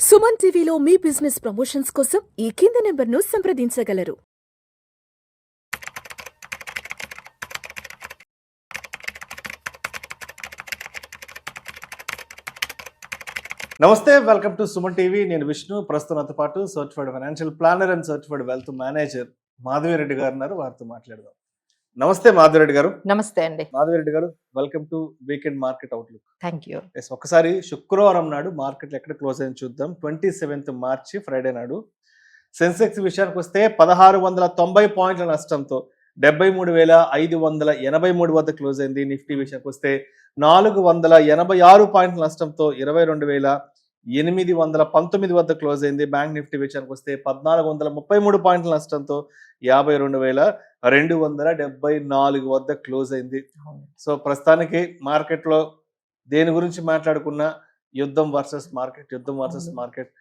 సుమన్ టీవీలో మీ business promotions కోసం ఈ కింది నెంబర్ను సంప్రదించగలరు. నమస్తే, వెల్కమ్ టు సుమన్ టీవీ. నేను విష్ణు. ప్రస్తుతంతో పాటు certified financial planner and certified wealth manager Madhavi Reddy గారు ఉన్నారు. వారితో మాట్లాడదాం. నమస్తే మాధవిరెడ్డి గారు. నమస్తే అండి. మాధవిరెడ్డి గారు, welcome to weekend market outlook. Thank you. ఒకసారి శుక్రవారం నాడు మార్కెట్ ఎక్కడ క్లోజ్ అయింది చూద్దాం. 27th మార్చి ఫ్రైడే నాడు సెన్సెక్స్ విషయానికి వస్తే 1690 పాయింట్ల నష్టంతో 73,583 వద్ద క్లోజ్ అయింది. నిఫ్టీ విషయానికి వస్తే 486 పాయింట్ల నష్టంతో 22,819 వద్ద క్లోజ్ అయింది. బ్యాంక్ నిఫ్టీ విషయానికి వస్తే 1433 పాయింట్ల నష్టంతో 52,274 వద్ద క్లోజ్ అయింది. సో ప్రస్తుతానికి మార్కెట్లో దేని గురించి మాట్లాడుకున్నా యుద్ధం వర్సెస్ మార్కెట్,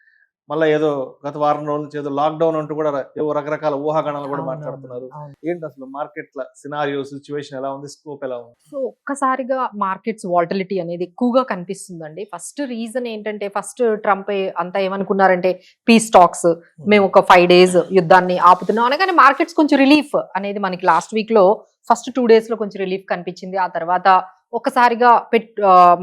మళ్ళీ ఏదో గత వారం రోజుల నుంచి ఏదో లాక్డౌన్ అంటూ కూడా ఏవో రకరకాల ఊహాగణాలు కూడా మాట్లాడుతున్నారు. ఏంటి అసలు మార్కెట్ల సినారియో సిచ్యువేషన్ ఎలా ఉంది, స్కోప్ ఎలా ఉంది? సో ఒక్కసారిగా మార్కెట్స్ వాలటిలిటీ అనేది ఎక్కువగా కనిపిస్తుందండి. ఫస్ట్ రీజన్ ఏంటంటే, ఫస్ట్ ట్రంప్ అంతా ఏమనుకున్నారంటే పీస్ టాక్స్, మేము ఒక 5 days యుద్ధాన్ని ఆపుతున్నాం అనగానే మార్కెట్స్ కొంచెం రిలీఫ్ అనేది మనకి లాస్ట్ వీక్ లో ఫస్ట్ 2 days లో కొంచెం రిలీఫ్ కనిపించింది. ఆ తర్వాత ఒక్కసారిగా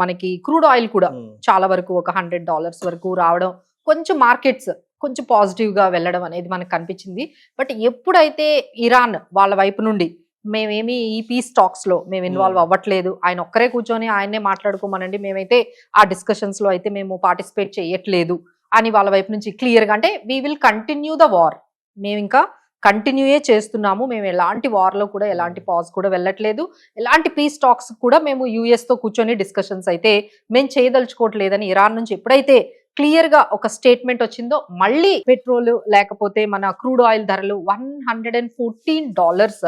మనకి క్రూడ్ ఆయిల్ కూడా చాలా వరకు ఒక $100 వరకు రావడం, కొంచెం మార్కెట్స్ కొంచెం పాజిటివ్ గా వెళ్ళడం అనేది మనకు కనిపించింది. బట్ ఎప్పుడైతే ఇరాన్ వాళ్ళ వైపు నుండి మేమేమి ఈ పీస్ టాక్స్ లో మేము ఇన్వాల్వ్ అవ్వట్లేదు, ఆయన ఒక్కరే కూర్చొని ఆయన్నే మాట్లాడుకోమనండి, మేమైతే ఆ డిస్కషన్స్ లో అయితే మేము పార్టిసిపేట్ చేయట్లేదు అని వాళ్ళ వైపు నుంచి క్లియర్ గా, అంటే we will continue the war, మేము ఇంకా కంటిన్యూయే చేస్తున్నాము, మేము ఎలాంటి వార్ లో కూడా ఎలాంటి పాజ్ కూడా వెళ్ళట్లేదు, ఎలాంటి పీస్ టాక్స్ కూడా మేము యుఎస్ తో కూర్చొని డిస్కషన్స్ అయితే మేము చేయదలుచుకోవట్లేదని ఇరాన్ నుంచి ఎప్పుడైతే క్లియర్ గా ఒక స్టేట్మెంట్ వచ్చిందో, మళ్ళీ పెట్రోల్ లేకపోతే మన క్రూడ్ ఆయిల్ ధరలు $114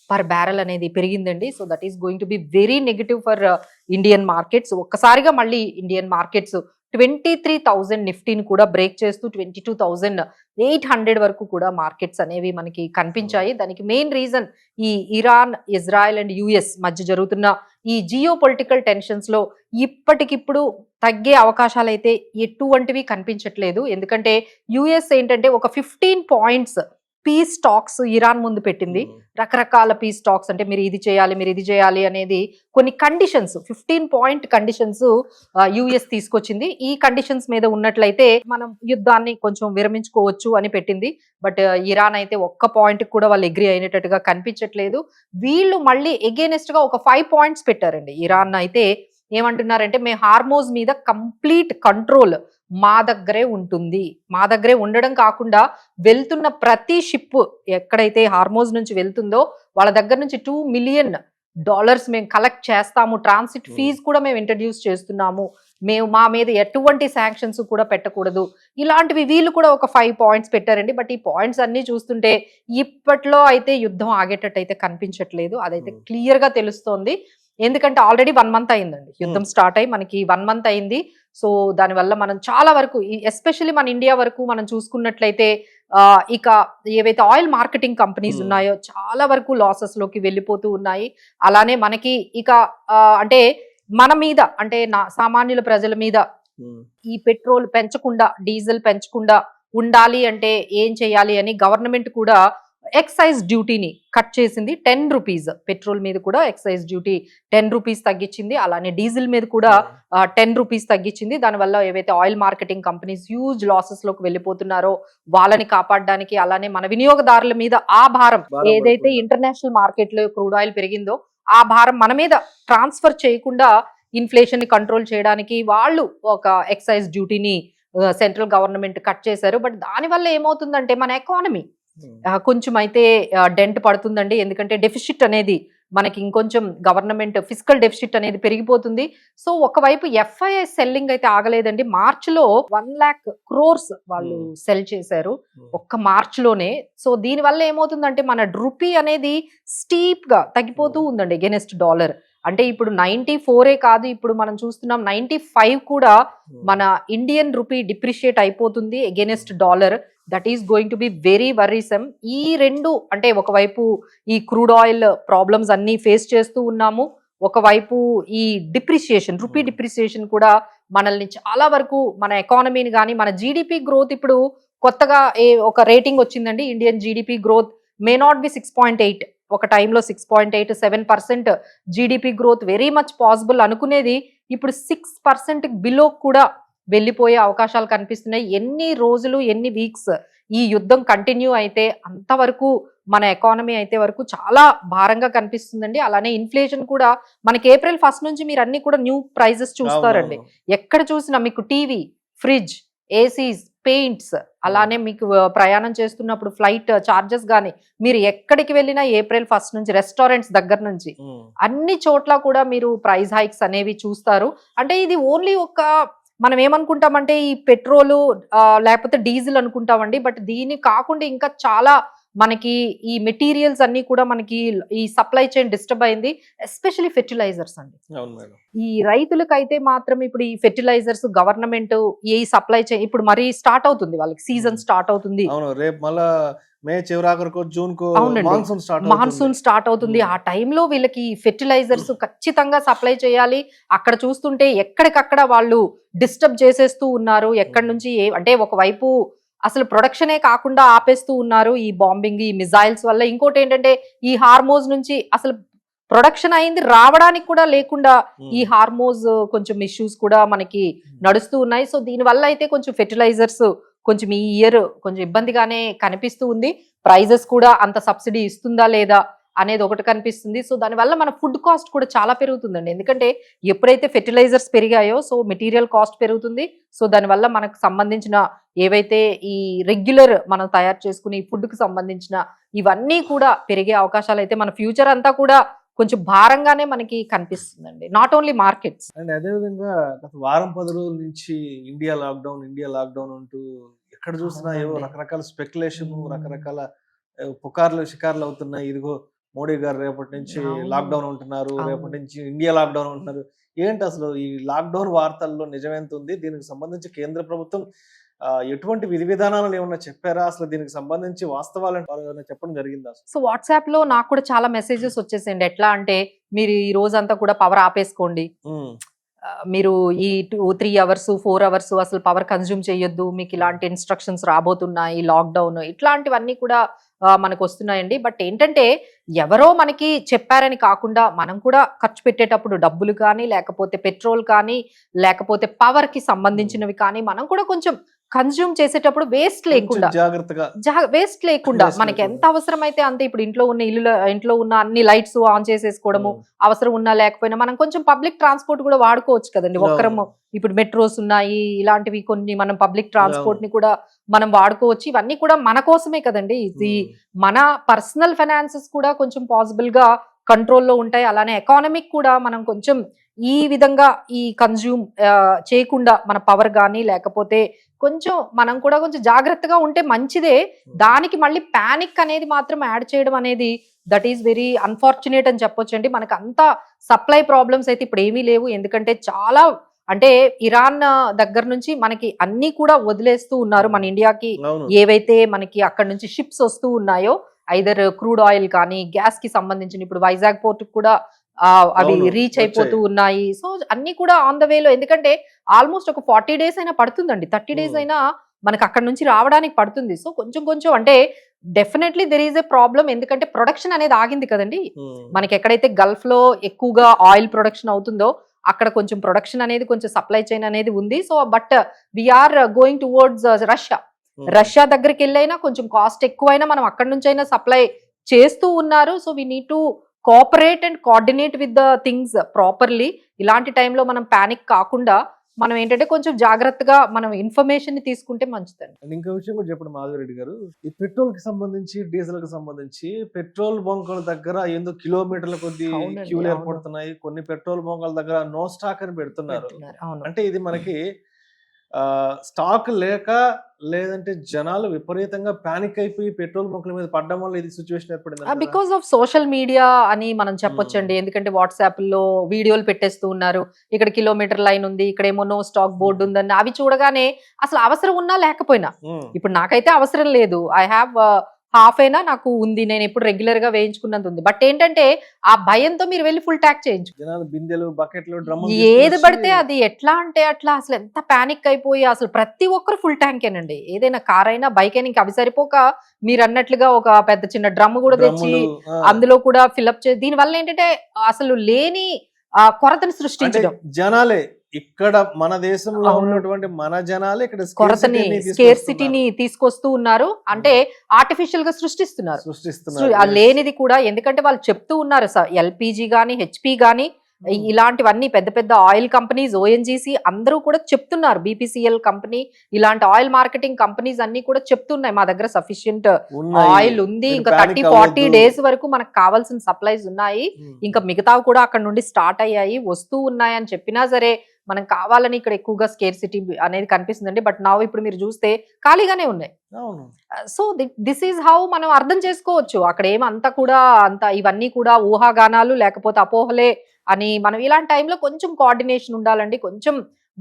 పర్ బ్యారెల్ అనేది పెరిగిందండి. So that is going to be very negative for Indian markets. ఒక్కసారిగా మళ్ళీ ఇండియన్ మార్కెట్స్ 23,000 నిఫ్టీని కూడా బ్రేక్ చేస్తూ 22,800 వరకు కూడా మార్కెట్స్ అనేవి మనకి కనిపించాయి. దానికి మెయిన్ రీజన్ ఈ ఇరాన్, ఇజ్రాయెల్ అండ్ యుఎస్ మధ్య జరుగుతున్న ఈ జియో పొలిటికల్ టెన్షన్స్ లో ఇప్పటికిప్పుడు తగ్గే అవకాశాలు అయితే ఎటువంటివి కనిపించట్లేదు. ఎందుకంటే యుఎస్ ఏంటంటే ఒక 15 points పీస్ టాక్స్ ఇరాన్ ముందు పెట్టింది. రకరకాల పీస్ టాక్స్, అంటే మీరు ఇది చేయాలి అనేది కొన్ని కండిషన్స్, 15 point కండిషన్స్ యుఎస్ తీసుకొచ్చింది. ఈ కండిషన్స్ మీద ఉన్నట్లయితే మనం యుద్ధాన్ని కొంచెం విరమించుకోవచ్చు అని పెట్టింది. బట్ ఇరాన్ అయితే ఒక్క పాయింట్ కూడా వాళ్ళు అగ్రీ అయినట్టుగా కనిపించట్లేదు. వీళ్ళు మళ్ళీ ఎగెనెస్ట్ గా ఒక 5 points పెట్టారండి. ఇరాన్ అయితే ఏమంటున్నారంటే, మేము హార్మోజ్ మీద కంప్లీట్ కంట్రోల్ మా దగ్గరే ఉంటుంది, మా దగ్గరే ఉండడం కాకుండా వెళ్తున్న ప్రతి షిప్ ఎక్కడైతే హార్మోజ్ నుంచి వెళ్తుందో వాళ్ళ దగ్గర నుంచి $2 million మేము కలెక్ట్ చేస్తాము, ట్రాన్సిట్ ఫీజు కూడా మేము ఇంట్రడ్యూస్ చేస్తున్నాము, మేము మా మీద ఎటువంటి శాంక్షన్స్ కూడా పెట్టకూడదు, ఇలాంటివి వీళ్ళు కూడా ఒక 5 points పెట్టారండి. బట్ ఈ పాయింట్స్ అన్ని చూస్తుంటే ఇప్పట్లో అయితే యుద్ధం ఆగేటట్టు అయితే కనిపించట్లేదు. అదైతే క్లియర్ గా తెలుస్తోంది. ఎందుకంటే ఆల్రెడీ 1 month అయిందండి యుద్ధం స్టార్ట్ అయ్యి, మనకి 1 month అయింది. సో దానివల్ల మనం చాలా వరకు, ఎస్పెషల్లీ మన ఇండియా వరకు మనం చూసుకున్నట్లయితే ఇక ఏవైతే ఆయిల్ మార్కెటింగ్ కంపెనీస్ ఉన్నాయో చాలా వరకు లాసెస్ లోకి వెళ్ళిపోతూ ఉన్నాయి. అలానే మనకి ఇక అంటే మన మీద, అంటే సామాన్యుల ప్రజల మీద ఈ పెట్రోల్ పెంచకుండా, డీజిల్ పెంచకుండా ఉండాలి అంటే ఏం చేయాలి అని గవర్నమెంట్ కూడా ఎక్సైజ్ డ్యూటీని కట్ చేసింది. 10 rupees పెట్రోల్ మీద కూడా ఎక్సైజ్ డ్యూటీ 10 rupees తగ్గించింది. అలానే డీజిల్ మీద కూడా 10 rupees తగ్గించింది. దానివల్ల ఏవైతే oil marketing companies huge losses లోకి వెళ్ళిపోతున్నారో వాళ్ళని కాపాడడానికి, అలానే మన వినియోగదారుల మీద ఆ భారం ఏదైతే ఇంటర్నేషనల్ మార్కెట్ లో క్రూడ్ ఆయిల్ పెరిగిందో ఆ భారం మన మీద ట్రాన్స్ఫర్ చేయకుండా ఇన్ఫ్లేషన్ ని కంట్రోల్ చేయడానికి వాళ్ళు ఒక ఎక్సైజ్ డ్యూటీని సెంట్రల్ గవర్నమెంట్ కట్ చేశారు. బట్ దానివల్ల ఏమవుతుందంటే మన ఎకానమీ కొంచెం అయితే డెంట్ పడుతుందండి. ఎందుకంటే డెఫిసిట్ అనేది మనకి ఇంకొంచెం గవర్నమెంట్ ఫిజికల్ డెఫిసిట్ అనేది పెరిగిపోతుంది. సో ఒకవైపు ఎఫ్ఐఐ సెల్లింగ్ అయితే ఆగలేదండి. మార్చ్ లో 1 lakh crores వాళ్ళు సెల్ చేశారు ఒక్క మార్చ్ లోనే. సో దీని వల్ల ఏమవుతుందంటే మన రూపీ అనేది స్టీప్ గా తగ్గిపోతూ ఉందండి అగైనెస్ట్ డాలర్. అంటే ఇప్పుడు 94 కాదు, ఇప్పుడు మనం చూస్తున్నాం 95 కూడా మన ఇండియన్ రూపీ డిప్రిషియేట్ అయిపోతుంది against dollar. That is going to be very worrisome. ఈ రెండు, అంటే ఒకవైపు ఈ క్రూడ్ ఆయిల్ ప్రాబ్లమ్స్ అన్ని ఫేస్ చేస్తూ ఉన్నాము, ఒకవైపు ఈ డిప్రిసియేషన్, రూపీ డిప్రిసియేషన్ కూడా మనల్ని చాలా వరకు మన ఎకానమీని కానీ మన జీడిపి గ్రోత్ ఇప్పుడు కొత్తగా ఒక రేటింగ్ వచ్చిందండి. Indian GDP growth may not be 6.8, ఒక టైంలో 6.8 7% GDP growth very much possible అనుకునేది ఇప్పుడు 6% బిలో కూడా వెళ్ళిపోయే అవకాశాలు కనిపిస్తున్నాయి. ఎన్ని రోజులు ఎన్ని వీక్స్ ఈ యుద్ధం కంటిన్యూ అయితే అంతవరకు మన ఎకానమీ అయితే వరకు చాలా భారంగా కనిపిస్తుందండి. అలానే ఇన్ఫ్లేషన్ కూడా మనకి April 1 నుంచి మీరు అన్ని కూడా న్యూ ప్రైజెస్ చూస్తారండి. ఎక్కడ చూసినా మీకు టీవీ, ఫ్రిడ్జ్, ఏసీస్, పెయింట్స్, అలానే మీకు ప్రయాణం చేస్తున్నప్పుడు ఫ్లైట్ చార్జెస్ కానీ మీరు ఎక్కడికి వెళ్ళినా April 1 నుంచి రెస్టారెంట్స్ దగ్గర నుంచి అన్ని చోట్ల కూడా మీరు ప్రైస్ హైక్స్ అనేవి చూస్తారు. అంటే ఇది ఓన్లీ ఒక మనం ఏమనుకుంటామంటే ఈ పెట్రోలు లేకపోతే డీజిల్ అనుకుంటామండి. బట్ దీని కాకుండా ఇంకా చాలా మనకి ఈ మెటీరియల్స్ అన్ని కూడా మనకి ఈ సప్లై చైన్ డిస్టర్బ్ అయింది. ఎస్పెషల్లీ ఫెర్టిలైజర్స్ అండి. ఈ రైతులకైతే మాత్రం ఇప్పుడు ఈ ఫెర్టిలైజర్స్ గవర్నమెంట్ ఈ సప్లై చైన్ ఇప్పుడు మరీ స్టార్ట్ అవుతుంది, వాళ్ళకి సీజన్ స్టార్ట్ అవుతుంది. రేపు మళ్ళా మే చివరాఖరుకో జూన్ కో మాన్సూన్ స్టార్ట్ అవుతుంది. ఆ టైంలో వీళ్ళకి ఫెర్టిలైజర్స్ ఖచ్చితంగా సప్లై చేయాలి. అక్కడ చూస్తుంటే ఎక్కడికక్కడ వాళ్ళు డిస్టర్బ్ చేసేస్తూ ఉన్నారు. ఎక్కడి నుంచి అంటే ఒకవైపు అసలు ప్రొడక్షనే కాకుండా ఆపేస్తూ ఉన్నారు ఈ బాంబింగ్, ఈ మిజైల్స్ వల్ల. ఇంకోటి ఏంటంటే ఈ హార్మోజ్ నుంచి అసలు ప్రొడక్షన్ అయింది రావడానికి కూడా లేకుండా ఈ హార్మోజ్ కొంచెం ఇష్యూస్ కూడా మనకి నడుస్తూ ఉన్నాయి. సో దీనివల్ల అయితే కొంచెం ఫెర్టిలైజర్స్ కొంచెం ఈ ఇయర్ కొంచెం ఇబ్బందిగానే కనిపిస్తూ ఉంది. ప్రైజెస్ కూడా అంత సబ్సిడీ ఇస్తుందా లేదా అనేది ఒకటి కనిపిస్తుంది. సో దానివల్ల మన ఫుడ్ కాస్ట్ కూడా చాలా పెరుగుతుందండి. ఎందుకంటే ఎప్పుడైతే ఫెర్టిలైజర్స్ పెరిగాయో సో మెటీరియల్ కాస్ట్ పెరుగుతుంది. సో దానివల్ల మనకు సంబంధించిన ఏవైతే ఈ రెగ్యులర్ మనం తయారు చేసుకునే ఫుడ్కి సంబంధించిన ఇవన్నీ కూడా పెరిగే అవకాశాలు అయితే మన ఫ్యూచర్ అంతా కూడా కొంచెం భారంగానే మనకి కనిపిస్తుందండి. Not only markets. అండ్ అదేవిధంగా గత వారం 10 రోజుల నుంచి ఇండియా లాక్డౌన్ అంటూ ఎక్కడ చూసినా ఏవో రకరకాల స్పెక్యులేషన్, రకరకాల పుకార్లు షికార్లు అవుతున్నాయి. ఇదిగో మోడీ గారు రేపటి నుంచి లాక్డౌన్ ఉంటున్నారు, రేపటి నుంచి ఇండియా లాక్డౌన్ ఉంటున్నారు. ఏంటి అసలు ఈ లాక్డౌన్ వార్తల్లో నిజమెంత ఉంది? దీనికి సంబంధించి కేంద్ర ప్రభుత్వం ఎటువంటి విధి విధానాలు ఏమన్నా చెప్పారా? అసలు దీనికి సంబంధించి వాస్తవాలు చెప్పడం జరిగిందా? సో వాట్సాప్ లో నాకు కూడా చాలా మెసేజెస్ వచ్చేసేయండి. ఎట్లా అంటే మీరు ఈ రోజంతా కూడా పవర్ ఆపేసుకోండి, మీరు ఈ 2-3 అవర్స్ 4 అవర్స్ అసలు పవర్ కన్జ్యూమ్ చేయొద్దు, మీకు ఇలాంటి ఇన్స్ట్రక్షన్స్ రాబోతున్నాయి, లాక్డౌన్ ఇట్లాంటివన్నీ కూడా మనకు వస్తున్నాయండి. బట్ ఏంటంటే ఎవరో మనకి చెప్పారని కాకుండా మనం కూడా ఖర్చు పెట్టేటప్పుడు డబ్బులు కానీ లేకపోతే పెట్రోల్ కానీ లేకపోతే పవర్ కి సంబంధించినవి కానీ మనం కూడా కొంచెం కన్జ్యూమ్ చేసేటప్పుడు వేస్ట్ లేకుండా మనకి ఎంత అవసరమైతే అంతే. ఇప్పుడు ఇంట్లో ఉన్న అన్ని లైట్స్ ఆన్ చేసేసుకోవడము, అవసరం ఉన్నా లేకపోయినా మనం కొంచెం పబ్లిక్ ట్రాన్స్పోర్ట్ కూడా వాడుకోవచ్చు కదండి. ఒక్కరము ఇప్పుడు మెట్రోస్ ఉన్నాయి, ఇలాంటివి కొన్ని మనం పబ్లిక్ ట్రాన్స్పోర్ట్ ని కూడా మనం వాడుకోవచ్చు. ఇవన్నీ కూడా మన కోసమే కదండి. ఇది మన పర్సనల్ ఫైనాన్సెస్ కూడా కొంచెం పాసిబుల్ గా కంట్రోల్లో ఉంటాయి. అలానే ఎకానమిక్ కూడా మనం కొంచెం ఈ విధంగా ఈ కన్జ్యూమ్ చేయకుండా మన పవర్ కానీ లేకపోతే కొంచెం మనం కూడా కొంచెం జాగ్రత్తగా ఉంటే మంచిదే. దానికి మళ్ళీ ప్యానిక్ అనేది మాత్రం యాడ్ చేయడం అనేది దట్ ఈస్ వెరీ అన్ఫార్చునేట్ అని చెప్పొచ్చండి. మనకు అంత సప్లై ప్రాబ్లమ్స్ అయితే ఇప్పుడు ఏమీ లేవు. ఎందుకంటే చాలా అంటే ఇరాన్ దగ్గర నుంచి మనకి అన్ని కూడా వదిలేస్తూ ఉన్నారు. మన ఇండియాకి ఏవైతే మనకి అక్కడ నుంచి షిప్స్ వస్తూ ఉన్నాయో ఐదర్ క్రూడ్ ఆయిల్ కానీ గ్యాస్ కి సంబంధించిన ఇప్పుడు వైజాగ్ పోర్ట్ కూడా అవి రీచ్ అయిపోతూ ఉన్నాయి. సో అన్ని కూడా ఆన్ ద వేలో. ఎందుకంటే ఆల్మోస్ట్ ఒక 40 days అయినా పడుతుందండి, 30 days అయినా మనకు అక్కడ నుంచి రావడానికి పడుతుంది. సో కొంచెం అంటే definitely there is a problem. ఎందుకంటే ప్రొడక్షన్ అనేది ఆగింది కదండి. మనకి ఎక్కడైతే గల్ఫ్ లో ఎక్కువగా ఆయిల్ ప్రొడక్షన్ అవుతుందో అక్కడ కొంచెం ప్రొడక్షన్ అనేది కొంచెం సప్లై చైన్ అనేది ఉంది. So but we're going towards Russia దగ్గరికి వెళ్ళైనా కొంచెం కాస్ట్ ఎక్కువైనా మనం అక్కడ నుంచి అయినా సప్లై చేస్తూ ఉన్నారు. So we need to cooperate and coordinate with the things properly. ఇలాంటి టైంలో మనం పానిక్ కాకుండా మనం ఏంటంటే కొంచెం జాగ్రత్తగా మనం ఇన్ఫర్మేషన్ ని తీసుకుంటే మంచిదండి. ఇంకో విషయం కూడా చెప్పండి మాధవరెడ్డి గారు, ఈ పెట్రోల్ కి సంబంధించి డీజిల్ కి సంబంధించి పెట్రోల్ బంకుల దగ్గర ఏందో కిలోమీటర్ల కొద్ది క్యూలు ఏర్పడుతున్నాయి. కొన్ని పెట్రోల్ బంకుల దగ్గర నో స్టాక్ అని పెడుతున్నారు. అంటే ఇది మనకి స్టాక్ లేక లేదంటే జనాలు విపరీతంగా పానిక్ అయిపోయి పెట్రోల్ బంకుల మీద పడడం వల్ల ఇది సిచ్యువేషన్ ఏర్పడింది. బికాస్ ఆఫ్ సోషల్ మీడియా అని మనం చెప్పొచ్చండి. ఎందుకంటే వాట్సాప్ లో వీడియోలు పెట్టేస్తూ ఉన్నారు, ఇక్కడ కిలోమీటర్ లైన్ ఉంది, ఇక్కడేమో నో స్టాక్ బోర్డు ఉందని. అవి చూడగానే అసలు అవసరం ఉన్నా లేకపోయినా, ఇప్పుడు నాకైతే అవసరం లేదు, ఐ హ్యావ్ హాఫ్ అయినా నాకు ఉంది, నేను ఎప్పుడు రెగ్యులర్ గా వేయించుకున్నంత ఉంది. బట్ ఏంటంటే ఆ భయంతో మీరు వెళ్ళి ఫుల్ ట్యాంక్ చేయించు, జనాలు బిందెలు బకెట్లు డ్రమ్ములు ఏది తీసుకొచ్చి పడితే అది ఎట్లా అంటే అట్లా అసలు ఎంత పానిక్ అయిపోయి అసలు ప్రతి ఒక్కరు ఫుల్ ట్యాంకేనండి. ఏదైనా కార్ అయినా బైక్ అయినా ఇంకా అవి సరిపోక మీరు అన్నట్లుగా ఒక పెద్ద చిన్న డ్రమ్ కూడా తెచ్చి డ్రమ్ములు, అందులో కూడా ఫిల్అప్ చేసి, దీని వల్ల ఏంటంటే అసలు లేని కొరతను అంటే సృష్టించడం. జనాలే ఇక్కడ మన దేశంలో అవును. ఉన్నటువంటి మన జనాలే ఇక్కడ కొరతని స్కేర్సిటీని తీసుకొస్తూ ఉన్నారు, అంటే ఆర్టిఫిషియల్ గా సృష్టిస్తున్నారు. సృష్టిస్తున్నారు. ఆ లేనిది కూడా, ఎందుకంటే వాళ్ళు చెప్తూ ఉన్నారు ఎల్పిజి గానీ హెచ్పి గానీ ఇలాంటివన్నీ పెద్ద పెద్ద ఆయిల్ కంపెనీస్, ఓఎన్జీసీ అందరూ కూడా చెప్తున్నారు, బీపీసీఎల్ కంపెనీ ఇలాంటి ఆయిల్ మార్కెటింగ్ కంపెనీస్ అన్ని కూడా చెప్తున్నాయి మా దగ్గర సఫిషియెంట్ ఉన్నాయి. ఆయిల్ ఉంది, మీరు ఇంకా panic 30-40 అవ్వద్దు. డేస్ వరకు మనకు కావాల్సిన సప్లైస్ ఉన్నాయి, ఇంకా మిగతావి కూడా అక్కడ నుండి స్టార్ట్ అయ్యాయి, వస్తూ ఉన్నాయి అని చెప్పినా సరే మనం కావాలని ఇక్కడ ఎక్కువగా స్కేర్సిటీ అనేది కనిపిస్తుందండి. బట్ నా ఇప్పుడు మీరు చూస్తే ఖాళీగానే ఉన్నాయి. అవును. సో దిస్ ఈజ్ హౌ మనం అర్థం చేసుకోవచ్చు. అక్కడ ఏమంతా కూడా అంత ఇవన్నీ కూడా ఊహాగానాలు లేకపోతే అపోహలే అని మనం ఇలాంటి టైంలో కొంచెం కోఆర్డినేషన్ ఉండాలండి. కొంచెం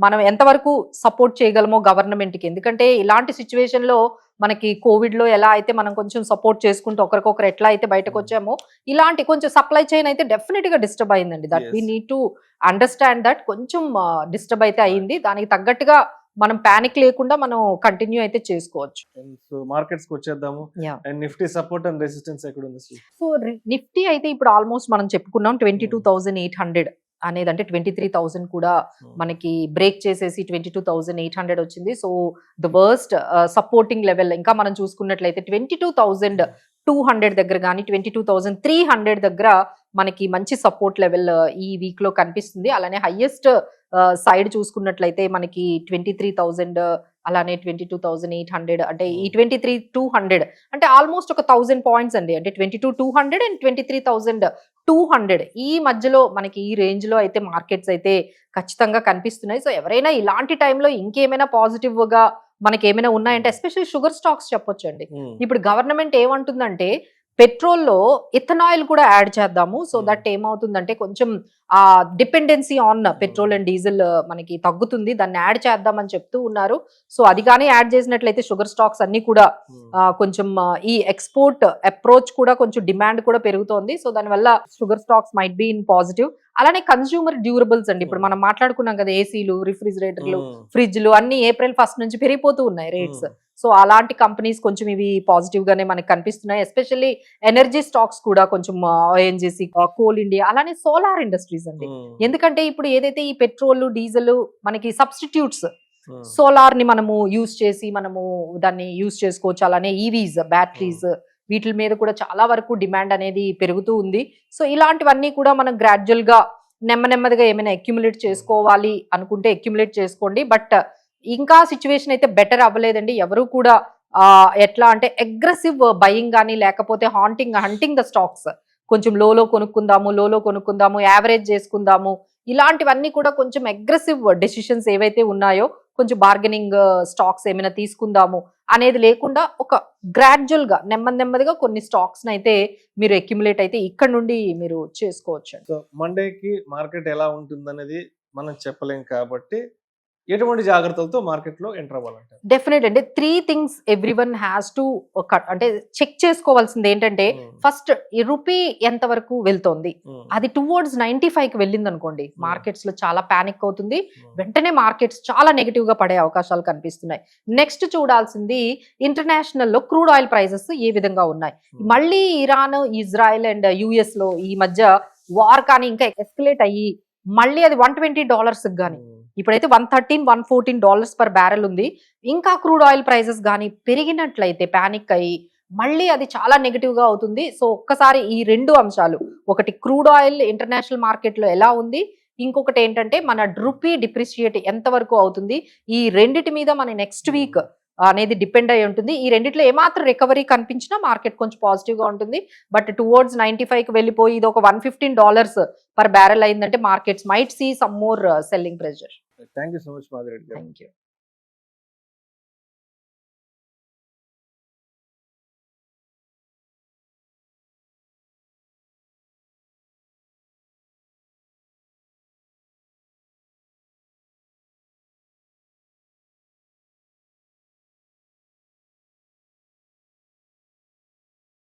మనం ఎంతవరకు సపోర్ట్ చేయగలమో గవర్నమెంట్కి, ఎందుకంటే ఇలాంటి సిచ్యువేషన్ లో మనకి కోవిడ్ లో ఎలా అయితే మనం కొంచెం సపోర్ట్ చేసుకుంటూ ఒకరికొకరు ఎట్లా అయితే బయటకు వచ్చామో, ఇలాంటి కొంచెం సప్లై చైన్ అయితే డెఫినెట్ గా డిస్టర్బ్ అయిందండి. That we need to understand that కొంచెం డిస్టర్బ్ అయితే అయింది. దానికి తగ్గట్టుగా మనం పానిక్ లేకుండా మనం కంటిన్యూ అయితే చేసుకోవచ్చు. సో మార్కెట్స్ కి వచ్చేద్దాము. And Nifty support and resistance ఎక్కడ ఉంది? సో నిఫ్టీ అయితే ఇప్పుడు ఆల్మోస్ట్ మనం చెప్పుకున్నాం 22,800 అనేది, అంటే 23,000 కూడా మనకి బ్రేక్ చేసేసి 22,800 వచ్చింది. So the worst supporting level ఇంకా మనం చూసుకున్నట్లయితే 22,200 దగ్గర కానీ 22,300 దగ్గర మనకి మంచి సపోర్ట్ లెవెల్ ఈ వీక్ లో కనిపిస్తుంది. అలానే హైయెస్ట్ సైడ్ చూసుకున్నట్లయితే మనకి 23,000, అలానే 22,800, అంటే ఈ 23,200 అంటే ఆల్మోస్ట్ ఒక 1,000 పాయింట్స్ అండి. అంటే 22,200 అండ్ 23,200 ఈ మధ్యలో మనకి ఈ రేంజ్ లో అయితే మార్కెట్స్ అయితే ఖచ్చితంగా కనిపిస్తున్నాయి. సో ఎవరైనా ఇలాంటి టైంలో ఇంకేమైనా పాజిటివ్ గా మనకి ఏమైనా ఉన్నాయంటే ఎస్పెషల్లీ షుగర్ స్టాక్స్ చెప్పొచ్చండి. ఇప్పుడు గవర్నమెంట్ ఏమంటుందంటే పెట్రోల్లో ఇథనాయిల్ కూడా యాడ్ చేద్దాము, సో దట్ ఏమవుతుందంటే కొంచెం ఆ dependency on petrol and diesel మనకి తగ్గుతుంది, దాన్ని యాడ్ చేద్దామని చెప్తూ ఉన్నారు. సో అది కానీ యాడ్ చేసినట్లయితే షుగర్ స్టాక్స్ అన్ని కూడా కొంచెం ఈ ఎక్స్పోర్ట్ అప్రోచ్ కూడా కొంచెం డిమాండ్ కూడా పెరుగుతోంది. సో దానివల్ల sugar stocks might be in positive. అలానే కన్స్యూమర్ డ్యూరబుల్స్ అండి, ఇప్పుడు మనం మాట్లాడుకున్నాం కదా, ఏసీలు, రిఫ్రిజిరేటర్లు, ఫ్రిడ్జ్లు అన్ని ఏప్రిల్ 1 నుంచి పెరిగిపోతూ ఉన్నాయి రేట్స్. సో అలాంటి కంపెనీస్ కొంచెం ఇవి పాజిటివ్ గానే మనకి కనిపిస్తున్నాయి. ఎస్పెషల్లీ ఎనర్జీ స్టాక్స్ కూడా కొంచెం ఓఎన్జీసీ, కోల్ ఇండియా, అలానే సోలార్ ఇండస్ట్రీస్ అండి. ఎందుకంటే ఇప్పుడు ఏదైతే ఈ పెట్రోల్, డీజిల్ మనకి సబ్స్టిట్యూట్స్, సోలార్ ని మనము యూజ్ చేసి మనము దాన్ని యూజ్ చేసుకోవచ్చు. అలానే ఈవీస్, బ్యాటరీస్, వీటి మీద కూడా చాలా వరకు డిమాండ్ అనేది పెరుగుతూ ఉంది. సో ఇలాంటివన్నీ కూడా మనం గ్రాడ్యువల్ గా నెమ్మదిగా ఏమైనా అక్యుములేట్ చేసుకోవాలి అనుకుంటే అక్యుములేట్ చేసుకోండి. బట్ ఇంకా సిచ్యువేషన్ అయితే బెటర్ అవ్వలేదండి. ఎవరు కూడా ఎట్లా అంటే అగ్రెసివ్ బయింగ్ కానీ లేకపోతే హంటింగ్ ద స్టాక్స్, కొంచెం లోలో కొనుక్కుందాము, యావరేజ్ చేసుకుందాము, ఇలాంటివన్నీ కూడా కొంచెం అగ్రెసివ్ డెసిషన్స్ ఏవైతే ఉన్నాయో, కొంచెం బార్గెనింగ్ స్టాక్స్ ఏమైనా తీసుకుందాము అనేది లేకుండా ఒక గ్రాడ్యువల్ గా నెమ్మదిగా కొన్ని స్టాక్స్ అయితే మీరు అక్యుములేట్ అయితే ఇక్కడ నుండి మీరు చేసుకోవచ్చు. సో మండేకి మార్కెట్ ఎలా ఉంటుందనేది మనం చెప్పలేం కాబట్టి ఎటువంటి జాగ్రత్తలతో మార్కెట్ లో ఎంటర్ అవ్వాలంటారు? డెఫినెట్ అంటే 3 things ఎవ్రీవన్ హ్యాస్ టు అంటే చెక్ చేసుకోవాల్సింది ఏంటంటే, ఫస్ట్ ఈ రూపీ ఎంత వరకు వెళ్తోంది, అది టువర్డ్స్ 95 కి వెళ్ళింది అనుకోండి, మార్కెట్స్ లో చాలా పానిక్ అవుతుంది, వెంటనే మార్కెట్స్ చాలా నెగిటివ్ గా పడే అవకాశాలు కనిపిస్తున్నాయి. నెక్స్ట్ చూడాల్సింది ఇంటర్నేషనల్ లో క్రూడ్ ఆయిల్ ప్రైసెస్ ఏ విధంగా ఉన్నాయి. మళ్ళీ ఇరాన్, ఇజ్రాయెల్ అండ్ యుఎస్ లో ఈ మధ్య వార్ కానీ ఇంకా ఎస్కలేట్ అయ్యి మళ్ళీ అది $120 గానీ, ఇప్పుడైతే $113-114 పర్ బ్యారెల్ ఉంది. ఇంకా క్రూడ్ ఆయిల్ ప్రైసెస్ కానీ పెరిగినట్లయితే పానిక్ అయ్యి మళ్ళీ అది చాలా నెగిటివ్ గా అవుతుంది. సో ఒక్కసారి ఈ 2 అంశాలు, ఒకటి క్రూడ్ ఆయిల్ ఇంటర్నేషనల్ మార్కెట్ లో ఎలా ఉంది, ఇంకొకటి ఏంటంటే మన రూపీ డిప్రిషియేట్ ఎంత వరకు అవుతుంది, ఈ రెండిటి మీద మన నెక్స్ట్ వీక్ అనేది డిపెండ్ అయి ఉంటుంది. ఈ రెండిట్లో ఏమాత్రం రికవరీ కనిపించినా మార్కెట్ కొంచెం పాజిటివ్ గా ఉంటుంది. బట్ టువర్డ్స్ 95 కి వెళ్ళిపోయి ఇది ఒక $115 పర్ బ్యారెల్ అయిందంటే markets might see some more selling pressure. Thank you so much Madhuri. Thank you.